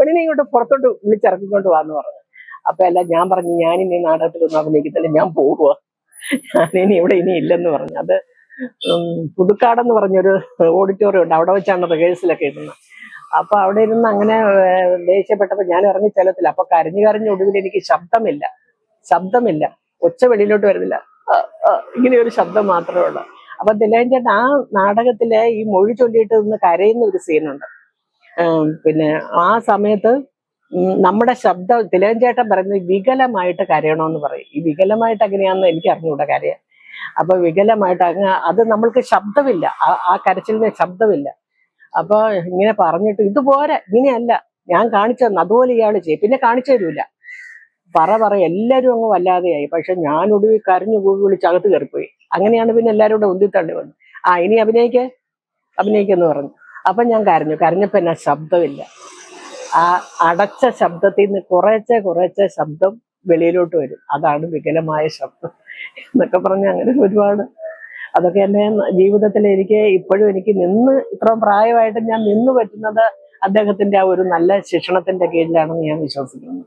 അതിനെ ഇങ്ങോട്ട് പുറത്തോട്ട് വിളിച്ചിറക്കിക്കൊണ്ട് പോവാന്ന് പറഞ്ഞു. അപ്പൊ എല്ലാം ഞാൻ പറഞ്ഞു, ഞാനിനി നാടകത്തിലൊന്നും അഭിനയിക്കത്തില്ല, ഞാൻ പോവുക, ഞാനിനി ഇവിടെ ഇനി ഇല്ലെന്ന് പറഞ്ഞു. അത് പുതുക്കാടെന്ന് പറഞ്ഞൊരു ഓഡിറ്റോറിയം ഉണ്ട്, അവിടെ വെച്ചാണ് റിഹേഴ്സലൊക്കെ ഇടുന്നത്. അപ്പൊ അവിടെ ഇരുന്ന് അങ്ങനെ ദേഷ്യപ്പെട്ടപ്പോ ഞാൻ ഇറങ്ങി ചെല്ലത്തില്ല. അപ്പൊ കരഞ്ഞു കരഞ്ഞ് ഒടുവിൽ എനിക്ക് ശബ്ദമില്ല, ഒച്ച വെളിയിലോട്ട് വരുന്നില്ല, ഇങ്ങനെ ഒരു ശബ്ദം മാത്രമേ ഉള്ളൂ. അപ്പൊ തിലകൻ ചേട്ടൻ ആ നാടകത്തിലെ ഈ മൊഴി ചൊല്ലിയിട്ട് നിന്ന് കരയുന്ന ഒരു സീനുണ്ട്. പിന്നെ ആ സമയത്ത് നമ്മുടെ ശബ്ദം തിലകൻ ചേട്ടൻ പറയുന്നത് വികലമായിട്ട് കരയണമെന്ന് പറയും. ഈ വികലമായിട്ട് എങ്ങനെയാണെന്ന് എനിക്ക് അറിഞ്ഞുകൂടാ കരയാൻ. അപ്പൊ വികലമായിട്ട് അത് നമ്മൾക്ക് ശബ്ദമില്ല, ആ കരച്ചിലിന് ശബ്ദമില്ല. അപ്പൊ ഇങ്ങനെ പറഞ്ഞിട്ട് ഇതുപോലെ ഇങ്ങനെയല്ല ഞാൻ കാണിച്ചു തന്നു, അതുപോലെ ഇയാള് ചെയ്യും, പിന്നെ കാണിച്ചു തരൂല, പറ എല്ലാരും അങ്ങ് വല്ലാതെയായി. പക്ഷെ ഞാൻ ഒടുവിൽ കരഞ്ഞു കൂടി വിളിച്ച് അകത്ത് കയറിപ്പോയി. അങ്ങനെയാണ് പിന്നെ എല്ലാവരും കൂടെ ഉന്തിത്തള്ളി വന്നു. ഇനി അഭിനയിക്കെന്ന് പറഞ്ഞു. അപ്പൊ ഞാൻ കരഞ്ഞപ്പോ എന്നാ ശബ്ദമില്ല, ആ അടച്ച ശബ്ദത്തിൽ നിന്ന് കുറേശ്ശെ ശബ്ദം വെളിയിലോട്ട് വരും, അതാണ് വികലമായ ശബ്ദം എന്നൊക്കെ പറഞ്ഞ് അങ്ങനെ ഒരുപാട്. അതൊക്കെ എൻ്റെ ജീവിതത്തിൽ എനിക്ക് ഇപ്പോഴും എനിക്ക് ഇത്രയും പ്രായമായിട്ട് ഞാൻ നിന്ന് പറ്റുന്നത് അദ്ദേഹത്തിന്റെ ആ ഒരു നല്ല ശിക്ഷണത്തിന്റെ കീഴിലാണെന്ന് ഞാൻ വിശ്വസിക്കുന്നു.